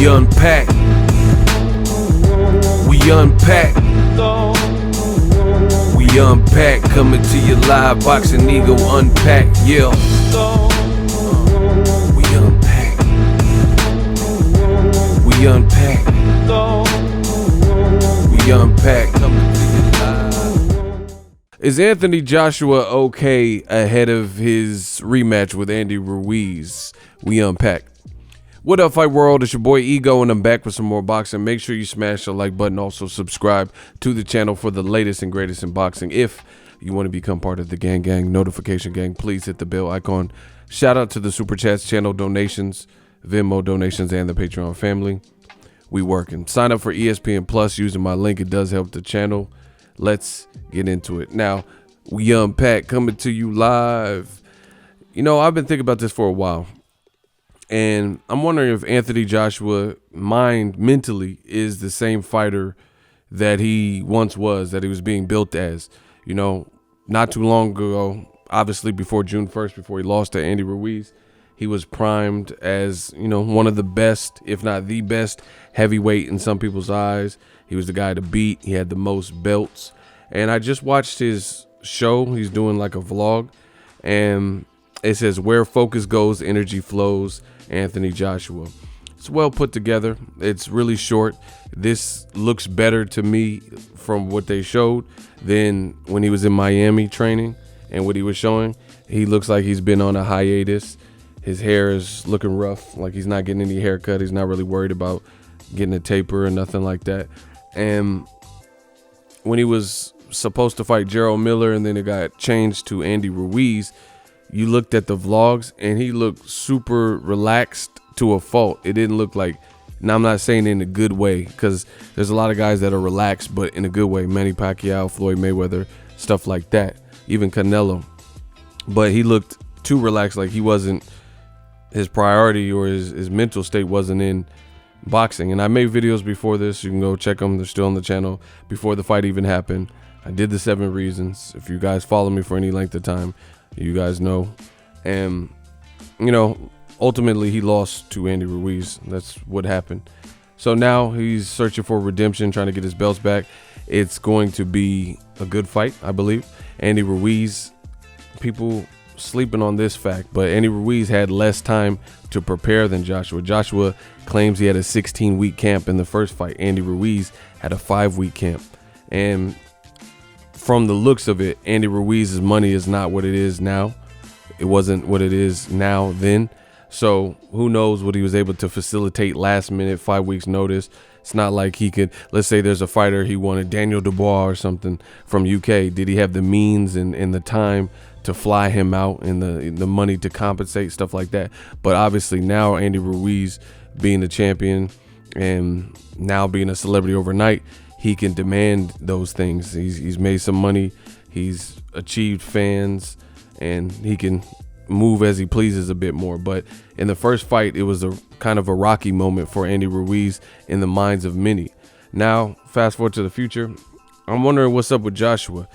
unpack. We unpack. We unpack. Coming to you live. Boxing Ego Unpacked. Yeah. We unpack. We unpack. We unpack. Coming to you live. Is Anthony Joshua okay ahead of his rematch with Andy Ruiz? We unpack. What up, Fight World? It's your boy Ego, and I'm back with some more boxing. Make sure you smash the like button. Also, subscribe to the channel for the latest and greatest in boxing. If you want to become part of the gang notification gang, please hit the bell icon. Shout out to the Super Chats, channel donations, Venmo donations, and the Patreon family. We working. Sign up for ESPN Plus using my link. It does help the channel. Let's get into it. Now, we unpack, coming to you live. You know, I've been thinking about this for a while. And I'm wondering if Anthony Joshua mentally is the same fighter that he once was, that he was being built as. You know, not too long ago, obviously before June 1st, before he lost to Andy Ruiz, he was primed as, you know, one of the best, if not the best, heavyweight in some people's eyes. He was the guy to beat. He had the most belts. And I just watched his show. He's doing like a vlog. And it says, where focus goes, energy flows, Anthony Joshua. It's well put together. It's really short. This looks better to me from what they showed than when he was in Miami training and what he was showing. He looks like he's been on a hiatus. His hair is looking rough, like he's not getting any haircut. He's not really worried about getting a taper or nothing like that. And when he was supposed to fight Gerald Miller and then it got changed to Andy Ruiz, you looked at the vlogs and he looked super relaxed to a fault. It didn't look like, now I'm not saying in a good way, because there's a lot of guys that are relaxed, but in a good way. Manny Pacquiao, Floyd Mayweather, stuff like that, even Canelo. But he looked too relaxed, like he wasn't, his priority or his mental state wasn't in boxing. And I made videos before this. You can go check them. They're still on the channel. Before the fight even happened, I did the 7 reasons. If you guys follow me for any length of time, you guys know. And, you know, ultimately he lost to Andy Ruiz. That's what happened. So now he's searching for redemption, trying to get his belts back. It's going to be a good fight, I believe. Andy Ruiz, people sleeping on this fact, but Andy Ruiz had less time to prepare than Joshua. Joshua claims he had a 16-week camp in the first fight. Andy Ruiz had a 5-week camp. And from the looks of it, Andy Ruiz's money is not what it is now. It wasn't what it is now then. So who knows what he was able to facilitate last minute, 5 weeks notice. It's not like he could, let's say there's a fighter he wanted, Daniel Dubois or something from UK. Did he have the means and the time to fly him out and the money to compensate, stuff like that? But obviously now Andy Ruiz being the champion and now being a celebrity overnight, he can demand those things. He's made some money. He's achieved fans, and he can move as he pleases a bit more. But in the first fight, it was a kind of a rocky moment for Andy Ruiz in the minds of many. Now, fast forward to the future, I'm wondering what's up with Joshua.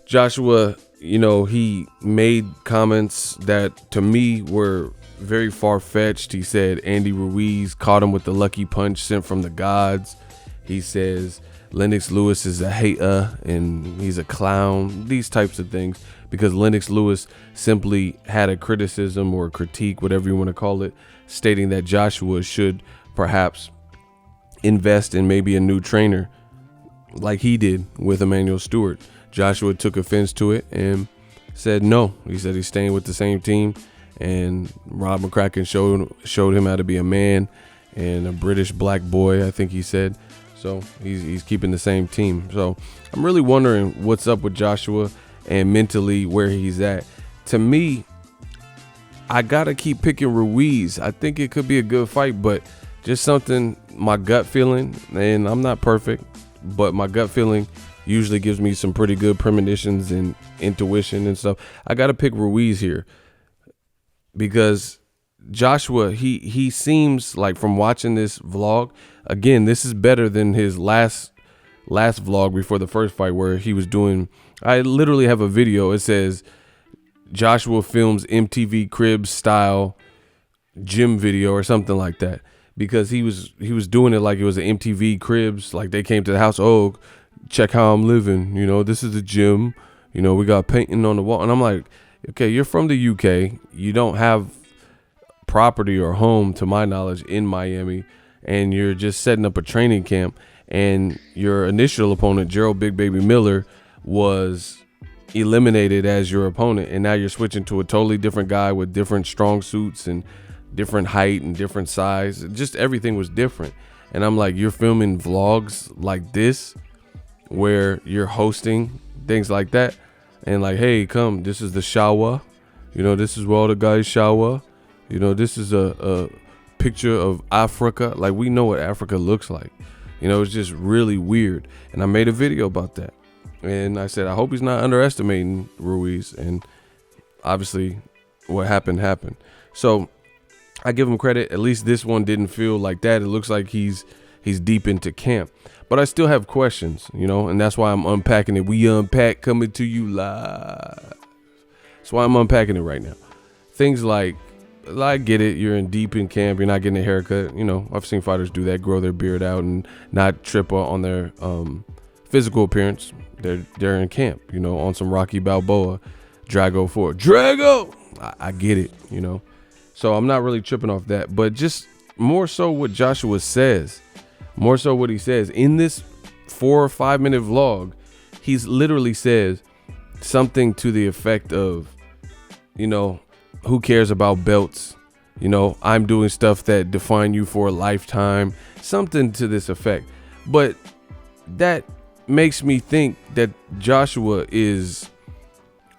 Joshua, you know, he made comments that to me were very far-fetched. He said Andy Ruiz caught him with the lucky punch sent from the gods. He says Lennox Lewis is a hater and he's a clown, these types of things, because Lennox Lewis simply had a criticism or a critique, whatever you want to call it, stating that Joshua should perhaps invest in maybe a new trainer like he did with Emmanuel Stewart. Joshua took offense to it and said no. He said he's staying with the same team, and Rob McCracken showed him how to be a man and a British black boy, I think he said. So he's keeping the same team. So I'm really wondering what's up with Joshua and mentally where he's at. To me, I gotta keep picking Ruiz. I think it could be a good fight, but just something, my gut feeling, and I'm not perfect, but my gut feeling usually gives me some pretty good premonitions and intuition and stuff. I gotta pick Ruiz here because Joshua, he seems like, from watching this vlog, again, this is better than his last vlog before the first fight, where he was doing, I literally have a video. It says Joshua films MTV Cribs style gym video or something like that. because he was doing it like it was an MTV Cribs. Like they came to the house. Oh, check how I'm living. You know, this is the gym. You know, we got painting on the wall. And I'm like, okay, you're from the UK. You don't have property or home, to my knowledge, in Miami. And you're just setting up a training camp. And your initial opponent, Gerald Big Baby Miller, was eliminated as your opponent. And now you're switching to a totally different guy with different strong suits and different height and different size. Just everything was different. And I'm like, you're filming vlogs like this where you're hosting things like that, and like, hey, come, this is the shower, you know, this is where all the guys shower, you know, this is a picture of Africa. Like, we know what Africa looks like. You know, it's just really weird. And I made a video about that, and I said, I hope he's not underestimating Ruiz. And obviously what happened. So I give him credit. At least this one didn't feel like that. It looks like he's deep into camp. But I still have questions, you know, and that's why I'm unpacking it. We unpack, coming to you live. That's why I'm unpacking it right now. Things like, I get it, you're deep in camp, you're not getting a haircut. You know, I've seen fighters do that, grow their beard out and not trip on their physical appearance. They're in camp, you know, on some Rocky Balboa, Drago 4. Drago! I get it, you know. So I'm not really tripping off that, but just more so what Joshua says. More so what he says in this 4 or 5 minute vlog. He's literally says something to the effect of, you know, who cares about belts? You know, I'm doing stuff that define you for a lifetime. Something to this effect. But that makes me think that Joshua is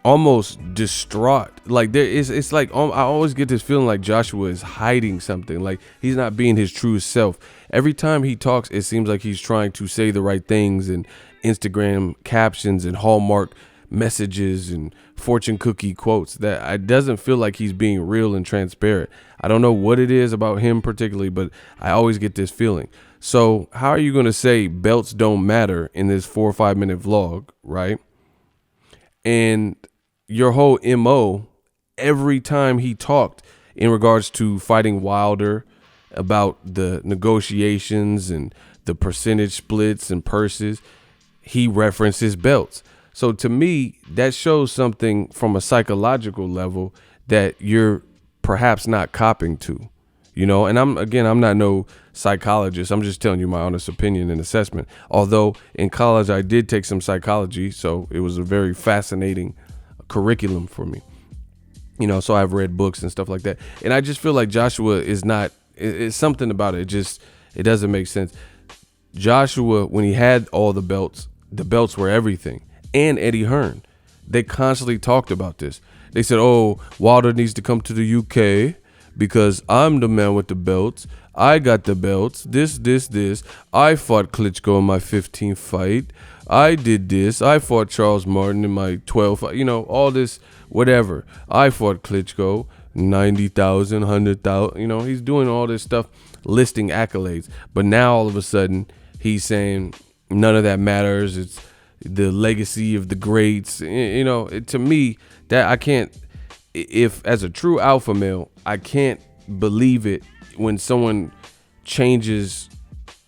almost distraught. Like it's like, I always get this feeling like Joshua is hiding something, like he's not being his true self. Every time he talks, it seems like he's trying to say the right things, and Instagram captions and Hallmark messages and fortune cookie quotes. That it doesn't feel like he's being real and transparent. I don't know what it is about him particularly, but I always get this feeling. So how are you going to say belts don't matter in this 4 or 5 minute vlog, right? And your whole MO, every time he talked in regards to fighting Wilder, about the negotiations and the percentage splits and purses, he references belts. So to me, that shows something from a psychological level that you're perhaps not copping to, you know. And I'm not no psychologist. I'm just telling you my honest opinion and assessment. Although in college I did take some psychology, so it was a very fascinating curriculum for me, you know. So I've read books and stuff like that, and I just feel like Joshua is not. It's something about it. It doesn't make sense. Joshua, when he had all the belts were everything. And Eddie Hearn, they constantly talked about this. They said, oh, Wilder needs to come to the UK because I'm the man with the belts. I got the belts. This. I fought Klitschko in my 15th fight. I did this. I fought Charles Martin in my 12th fight. You know, all this, whatever. I fought Klitschko. 90,000, 100,000, you know, he's doing all this stuff, listing accolades. But now all of a sudden he's saying none of that matters. It's the legacy of the greats. You know, to me, that I can't, if as a true alpha male, I can't believe it when someone changes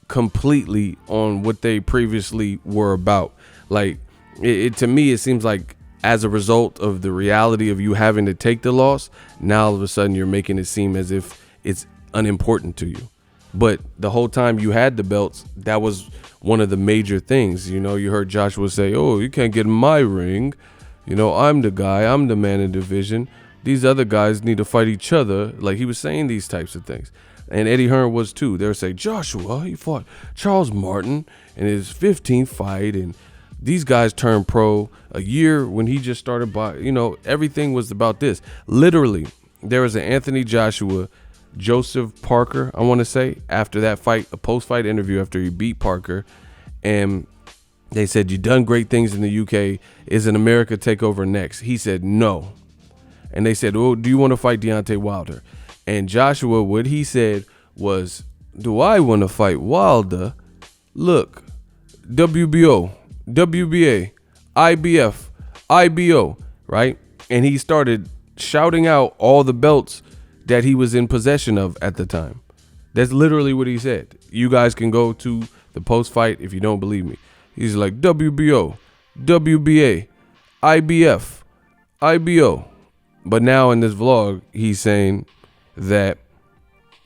completely on what they previously were about. Like to me, it seems like, as a result of the reality of you having to take the loss, now all of a sudden you're making it seem as if it's unimportant to you. But the whole time you had the belts, that was one of the major things. You know, you heard Joshua say, oh, you can't get in my ring. You know, I'm the guy, I'm the man in the division. These other guys need to fight each other. Like, he was saying these types of things. And Eddie Hearn was too. They would say, Joshua, he fought Charles Martin in his 15th fight, and these guys turned pro a year when he just started, you know, everything was about this. Literally, there was an Anthony Joshua, Joseph Parker, I want to say, after that fight, a post-fight interview after he beat Parker. And they said, you done great things in the UK. Is an America takeover next? He said, no. And they said, oh, do you want to fight Deontay Wilder? And Joshua, what he said was, do I want to fight Wilder? Look, WBO. WBA, IBF, IBO, right? And he started shouting out all the belts that he was in possession of at the time. That's literally what he said. You guys can go to the post-fight if you don't believe me. He's like, WBO, WBA, IBF, IBO. But now in this vlog, he's saying that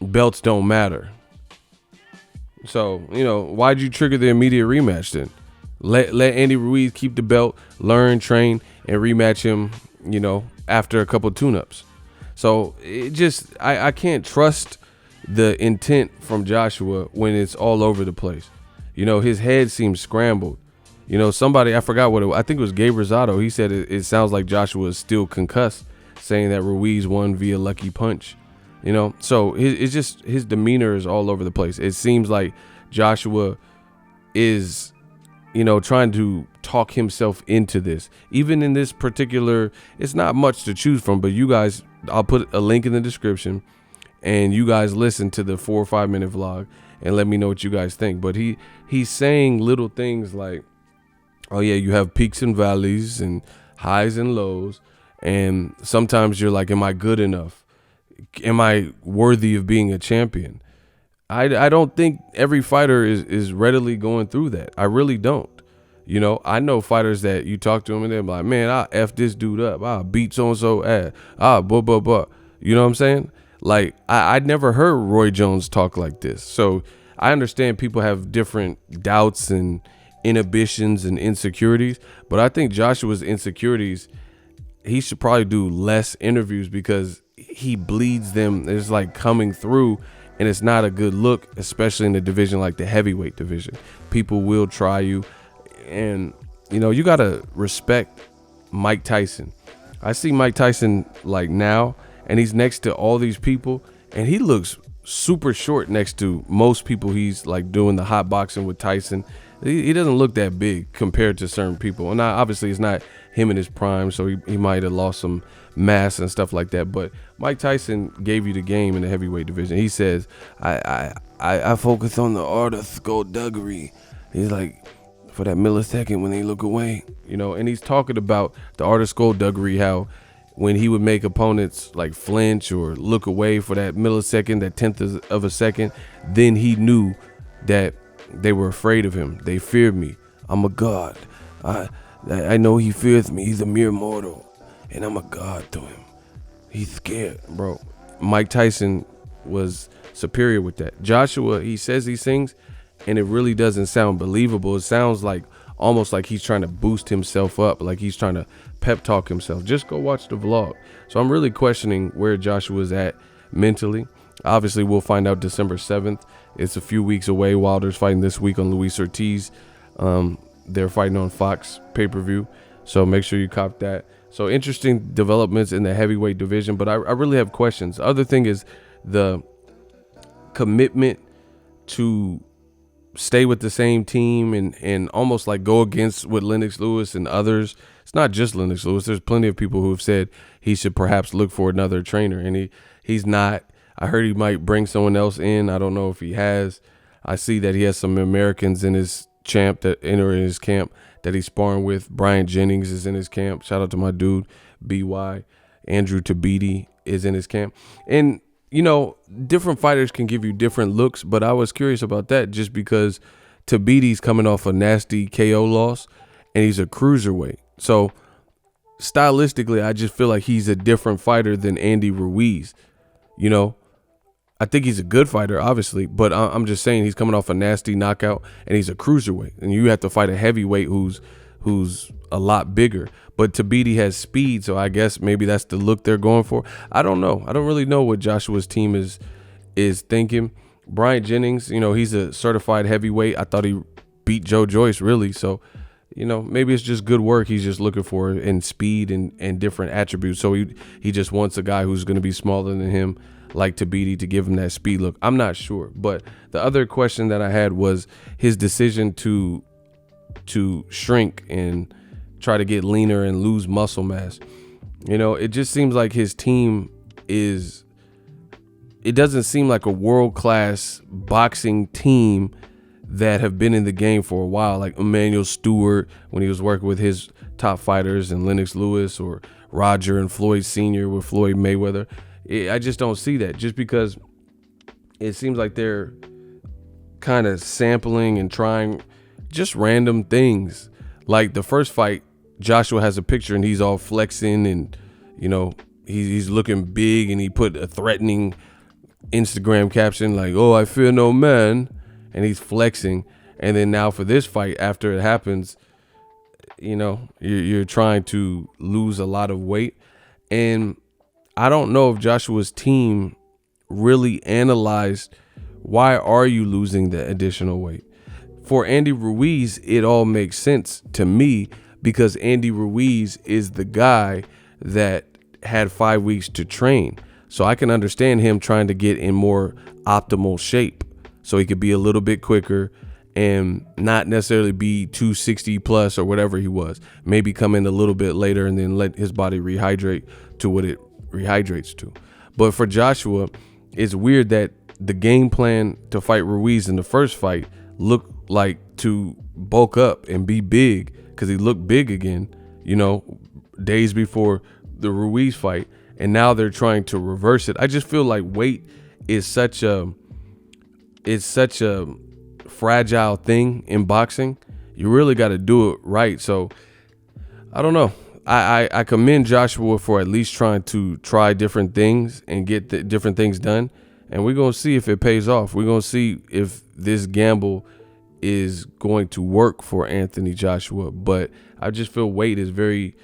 belts don't matter. So, why'd you trigger the immediate rematch then? Let Andy Ruiz keep the belt, learn, train, and rematch him, after a couple tune-ups. So it just, I can't trust the intent from Joshua when it's all over the place. His head seems scrambled. Somebody, I forgot what it was. I think it was Gabe Rosado. He said it sounds like Joshua is still concussed, saying that Ruiz won via lucky punch. So it's just, his demeanor is all over the place. It seems like Joshua is, trying to talk himself into this. Even in this particular, it's not much to choose from, but you guys, I'll put a link in the description, and you guys listen to the 4 or 5 minute vlog and let me know what you guys think. But he's saying little things like, oh yeah, you have peaks and valleys and highs and lows, and sometimes you're like, am I good enough? Am I worthy of being a champion? I don't think every fighter is readily going through that. I really don't. I know fighters that you talk to them and they're like, man, I'll F this dude up. I'll beat so-and-so ass. You know what I'm saying? Like, I'd never heard Roy Jones talk like this. So I understand people have different doubts and inhibitions and insecurities, but I think Joshua's insecurities, he should probably do less interviews because he bleeds them. It's like coming through, and it's not a good look, especially in a division like the heavyweight division. People will try you, and you gotta respect Mike Tyson. I see Mike Tyson like now, and he's next to all these people, and he looks super short next to most people he's like doing the hot boxing with Tyson. He doesn't look that big compared to certain people. And obviously it's not him in his prime, so he might have lost some mass and stuff like that. But Mike Tyson gave you the game in the heavyweight division. He says, I focus on the art of skullduggery. He's like, for that millisecond when they look away, and he's talking about the art of skullduggery, how when he would make opponents like flinch or look away for that millisecond, that tenth of a second, then he knew that they were afraid of him. They feared me. I'm a god. I know he fears me. He's a mere mortal, and I'm a god to him. He's scared, bro. Mike Tyson was superior with that. Joshua, he says these things, and it really doesn't sound believable. It sounds like almost like he's trying to boost himself up, like he's trying to pep talk himself. Just go watch the vlog. So I'm really questioning where Joshua's at mentally. Obviously, we'll find out December 7th. It's a few weeks away. Wilder's fighting this week on Luis Ortiz. They're fighting on Fox pay-per-view, so make sure you cop that. So interesting developments in the heavyweight division, but I really have questions. The other thing is the commitment to stay with the same team and almost like go against with Lennox Lewis and others. It's not just Lennox Lewis. There's plenty of people who have said he should perhaps look for another trainer, and he's not. I heard he might bring someone else in. I don't know if he has. I see that he has some Americans in his camp that enter in his camp that he's sparring with. Brian Jennings is in his camp. Shout out to my dude, BY. Andrew Tabiti is in his camp. And, different fighters can give you different looks, but I was curious about that just because Tabiti's coming off a nasty KO loss, and he's a cruiserweight. So, stylistically, I just feel like he's a different fighter than Andy Ruiz. I think he's a good fighter, obviously, but I'm just saying he's coming off a nasty knockout, and he's a cruiserweight, and you have to fight a heavyweight who's a lot bigger. But Tabiti has speed, so I guess maybe that's the look they're going for. I don't know. I don't really know what Joshua's team is thinking. Brian Jennings, he's a certified heavyweight. I thought he beat Joe Joyce, really. So, maybe it's just good work he's just looking for in speed and different attributes. So he just wants a guy who's going to be smaller than him, like Tabiti, to give him that speed look. I'm not sure. But the other question that I had was his decision to shrink and try to get leaner and lose muscle mass. It just seems like his team it doesn't seem like a world-class boxing team that have been in the game for a while, like Emmanuel Stewart when he was working with his top fighters, and Lennox Lewis, or Roger and Floyd Sr. with Floyd Mayweather. I just don't see that, just because it seems like they're kind of sampling and trying just random things. Like the first fight, Joshua has a picture and he's all flexing and, you know, he's looking big, and he put a threatening Instagram caption like, "Oh, I fear no man," and he's flexing. And then now for this fight, after it happens, you know, you're trying to lose a lot of weight. And I don't know if Joshua's team really analyzed, why are you losing the additional weight? For Andy Ruiz, it all makes sense to me, because Andy Ruiz is the guy that had 5 weeks to train. So I can understand him trying to get in more optimal shape so he could be a little bit quicker and not necessarily be 260 plus or whatever he was. Maybe come in a little bit later and then let his body rehydrate to what it rehydrates to. But for Joshua, it's weird that the game plan to fight Ruiz in the first fight looked like to bulk up and be big, because he looked big again, you know, days before the Ruiz fight. And now they're trying to reverse it. I just feel like weight is such a fragile thing in boxing. You really got to do it right. So I don't know. I commend Joshua for at least trying to try different things and get the different things done. And we're going to see if it pays off. We're going to see if this gamble is going to work for Anthony Joshua. But I just feel weight is very,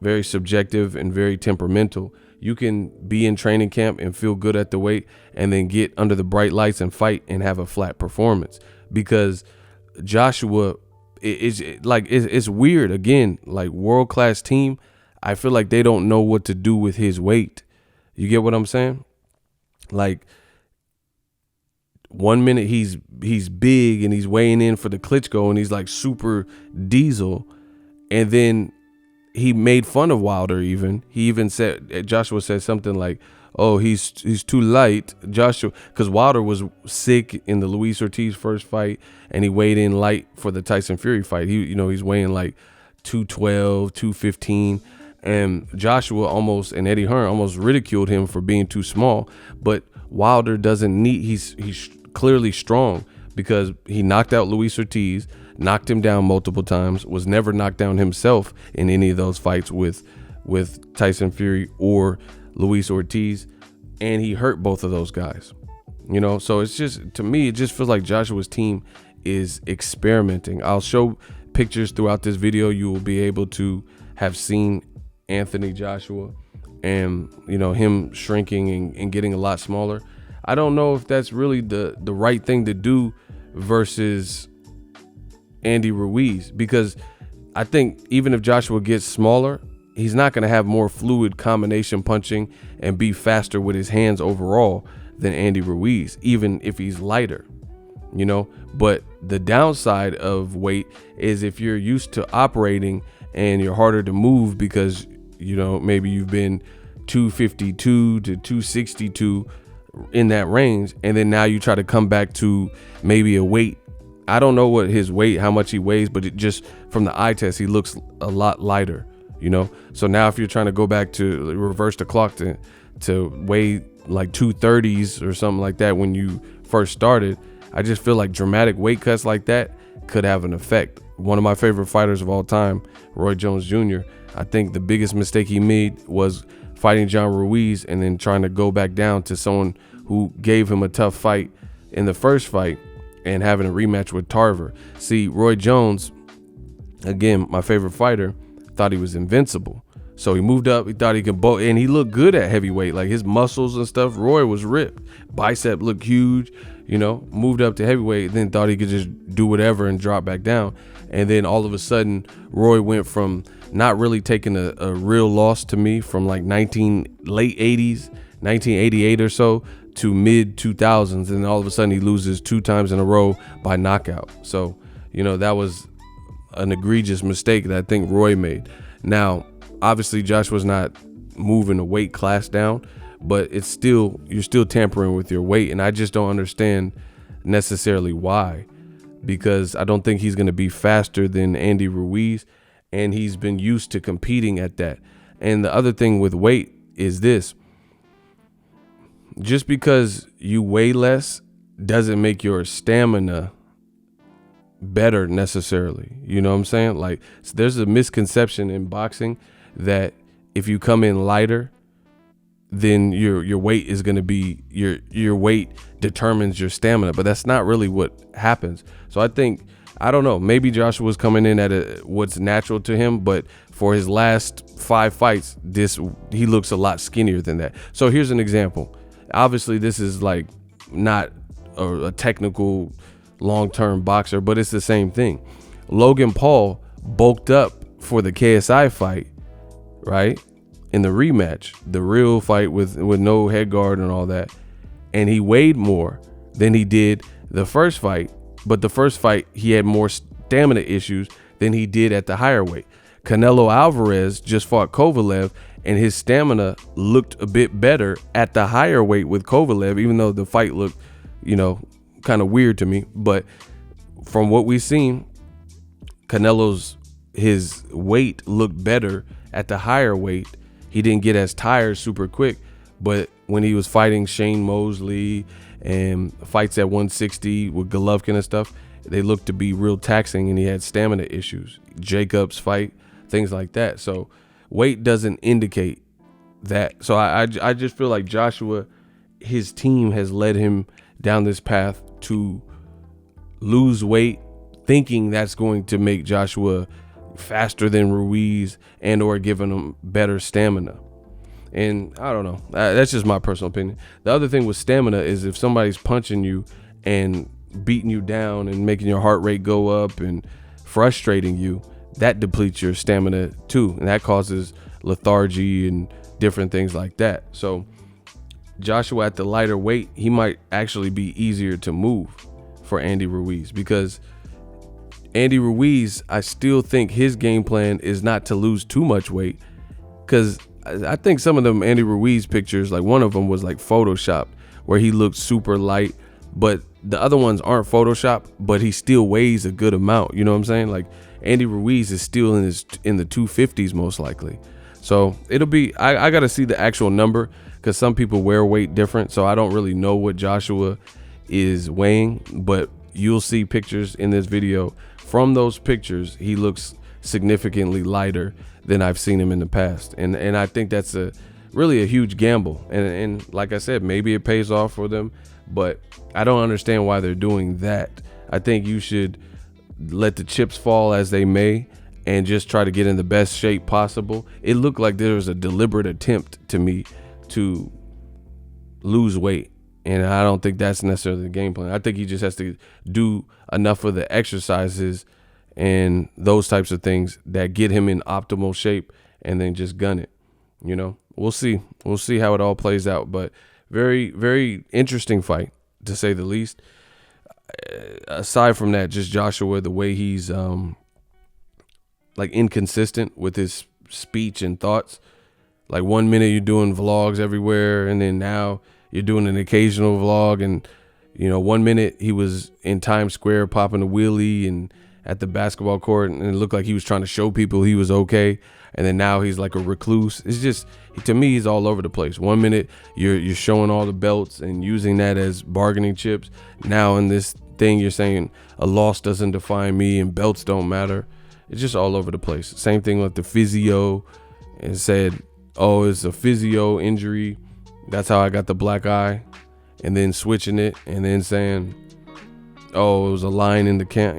very subjective and very temperamental. You can be in training camp and feel good at the weight and then get under the bright lights and fight and have a flat performance, because Joshua it's weird. Again, like world-class team, I feel like they don't know what to do with his weight. You get what I'm saying? Like 1 minute he's big and he's weighing in for the Klitschko and he's like super diesel, and then he made fun of Wilder. He even said, Joshua said something like, "Oh, he's too light." Joshua, because Wilder was sick in the Luis Ortiz first fight, and he weighed in light for the Tyson Fury fight. He's weighing like 212, 215, and Joshua and Eddie Hearn almost ridiculed him for being too small. But Wilder doesn't need. He's clearly strong, because he knocked out Luis Ortiz, knocked him down multiple times, was never knocked down himself in any of those fights with Tyson Fury or Luis Ortiz, and he hurt both of those guys. You know, so it's just, to me, it just feels like Joshua's team is experimenting. I'll show pictures throughout this video. You will be able to have seen Anthony Joshua and, you know, him shrinking and getting a lot smaller. I don't know if that's really the right thing to do versus Andy Ruiz, because I think even if Joshua gets smaller, he's not going to have more fluid combination punching and be faster with his hands overall than Andy Ruiz, even if he's lighter, you know. But the downside of weight is if you're used to operating and you're harder to move because, you know, maybe you've been 252 to 262 in that range, and then now you try to come back to maybe a weight. I don't know what his weight, how much he weighs, but it just from the eye test, he looks a lot lighter, you know. So now if you're trying to go back to reverse the clock to weigh like 230s or something like that when you first started, I just feel like dramatic weight cuts like that could have an effect. One of my favorite fighters of all time, Roy Jones Jr., I think the biggest mistake he made was fighting John Ruiz and then trying to go back down to someone who gave him a tough fight in the first fight and having a rematch with Tarver. See, Roy Jones, again, my favorite fighter, thought he was invincible. So he moved up, he thought he could and he looked good at heavyweight, like his muscles and stuff. Roy was ripped, bicep looked huge, you know, moved up to heavyweight, then thought he could just do whatever and drop back down. And then all of a sudden, Roy went from not really taking a real loss to me from like late 80s, 1988 or so, to mid 2000s, and all of a sudden he loses 2 times in a row by knockout. So, you know, that was an egregious mistake that I think Roy made. Now, obviously Joshua's not moving the weight class down, but it's still, you're still tampering with your weight, and I just don't understand necessarily why, because I don't think he's going to be faster than Andy Ruiz, and he's been used to competing at that. And the other thing with weight is this: just because you weigh less doesn't make your stamina better necessarily. You know what I'm saying? Like, so there's a misconception in boxing that if you come in lighter, then your weight is going to be your weight determines your stamina, but that's not really what happens. So I don't know, maybe Joshua's coming in at what's natural to him, but for his last 5 fights, he looks a lot skinnier than that. So here's an example. Obviously, this is like not a technical long-term boxer, but it's the same thing. Logan Paul bulked up for the KSI fight, right? In the rematch, the real fight with no head guard and all that. And he weighed more than he did the first fight. But the first fight, he had more stamina issues than he did at the higher weight. Canelo Alvarez just fought Kovalev, and his stamina looked a bit better at the higher weight with Kovalev, even though the fight looked, kind of weird to me. But from what we've seen, his weight looked better at the higher weight. He didn't get as tired super quick, but when he was fighting Shane Mosley and fights at 160 with Golovkin and stuff, they looked to be real taxing, and he had stamina issues. Jacobs fight, things like that. So weight doesn't indicate that. So I just feel like Joshua, his team has led him down this path to lose weight, thinking that's going to make Joshua faster than Ruiz and or giving him better stamina. And I don't know, that's just my personal opinion. The other thing with stamina is if somebody's punching you and beating you down and making your heart rate go up and frustrating you, that depletes your stamina too, and that causes lethargy and different things like that. So Joshua at the lighter weight, he might actually be easier to move for Andy Ruiz, because Andy Ruiz, I still think his game plan is not to lose too much weight, because I think some of them Andy Ruiz pictures, like one of them was like photoshopped where he looked super light, but the other ones aren't photoshopped, but he still weighs a good amount. You know what I'm saying? Like Andy Ruiz is still in the 250s most likely. So it'll be, I got to see the actual number, because some people wear weight different. So I don't really know what Joshua is weighing, but you'll see pictures in this video. From those pictures, he looks significantly lighter than I've seen him in the past. And I think that's really a huge gamble. And like I said, maybe it pays off for them, but I don't understand why they're doing that. I think you should let the chips fall as they may and just try to get in the best shape possible. It looked like there was a deliberate attempt to me to lose weight, and I don't think that's necessarily the game plan. I think he just has to do enough of the exercises and those types of things that get him in optimal shape, and then just gun it. We'll see how it all plays out, but very, very interesting fight, to say the least. Aside from that, just Joshua, the way he's like inconsistent with his speech and thoughts. Like 1 minute you're doing vlogs everywhere, and then now you're doing an occasional vlog. And 1 minute he was in Times Square popping a wheelie and at the basketball court, and it looked like he was trying to show people he was okay. And then now he's like a recluse. It's just, to me, he's all over the place. 1 minute you're showing all the belts and using that as bargaining chips. Now in this thing you're saying a loss doesn't define me and belts don't matter. It's just all over the place. Same thing with the physio, and said, oh, it's a physio injury, that's how I got the black eye, and then switching it and then saying, oh, it was a line in the camp.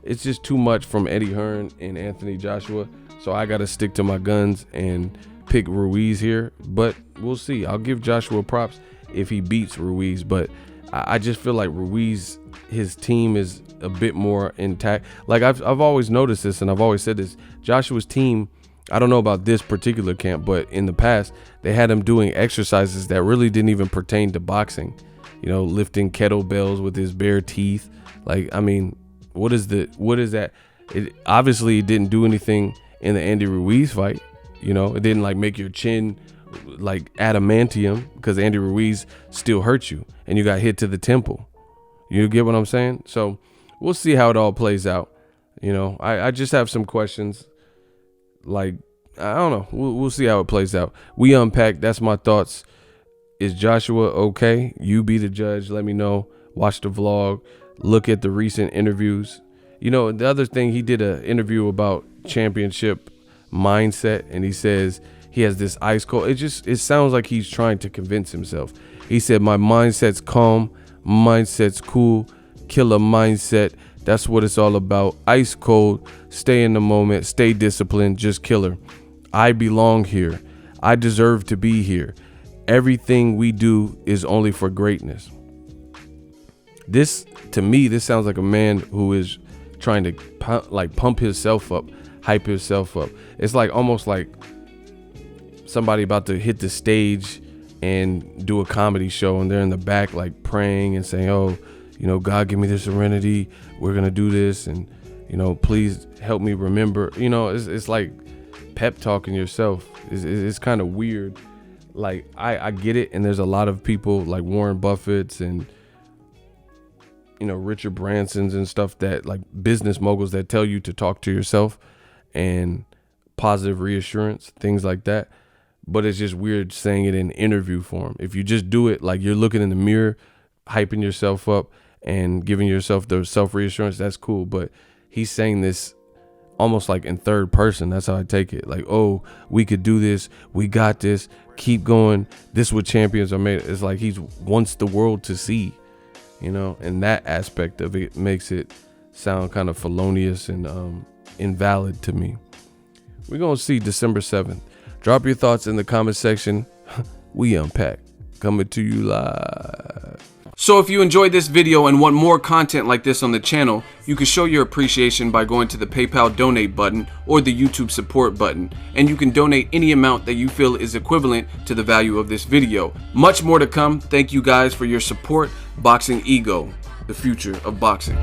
It's just too much from Eddie Hearn and Anthony Joshua. So I got to stick to my guns and pick Ruiz here, but we'll see. I'll give Joshua props if he beats Ruiz, but I just feel like Ruiz, his team is a bit more intact. Like I've always noticed this, and I've always said this, Joshua's team, I don't know about this particular camp, but in the past they had him doing exercises that really didn't even pertain to boxing. Lifting kettlebells with his bare teeth. Like, I mean, what is that? It obviously didn't do anything in the Andy Ruiz fight. It didn't like make your chin like adamantium, because Andy Ruiz still hurt you and you got hit to the temple. You get what I'm saying? So we'll see how it all plays out. I just have some questions. Like, I don't know. We'll see how it plays out. We unpacked. That's my thoughts. Is Joshua okay? You be the judge. Let me know. Watch the vlog. Look at the recent interviews. You know, the other thing, he did an interview about championship mindset, and he says he has this ice cold. It sounds like he's trying to convince himself. He said, my mindset's calm, mindset's cool, killer mindset. That's what it's all about. Ice cold, stay in the moment, stay disciplined, just killer. I belong here. I deserve to be here. Everything we do is only for greatness. This, to me, this sounds like a man who is trying to pump himself up, hype himself up. It's like almost like somebody about to hit the stage and do a comedy show, and they're in the back like praying and saying, oh, you know, God, give me the serenity. We're going to do this. And, you know, please help me remember. You know, it's like pep talking yourself. It's kind of weird. Like, I get it. And there's a lot of people like Warren Buffett's and, you know, Richard Branson's and stuff, that like business moguls that tell you to talk to yourself and positive reassurance, things like that. But it's just weird saying it in interview form. If you just do it like you're looking in the mirror, hyping yourself up and giving yourself the self-reassurance, that's cool. But he's saying this almost like in third person. That's how I take it. Like, oh, we could do this. We got this. Keep going. This is what champions are made. It's like he wants the world to see, you know, and that aspect of it makes it sound kind of felonious and invalid to me. We're going to see December 7th. Drop your thoughts in the comment section. We Unpack, coming to you live. So if you enjoyed this video and want more content like this on the channel, you can show your appreciation by going to the PayPal donate button or the YouTube support button, and you can donate any amount that you feel is equivalent to the value of this video. Much more to come. Thank you guys for your support. Boxing Ego, the future of boxing.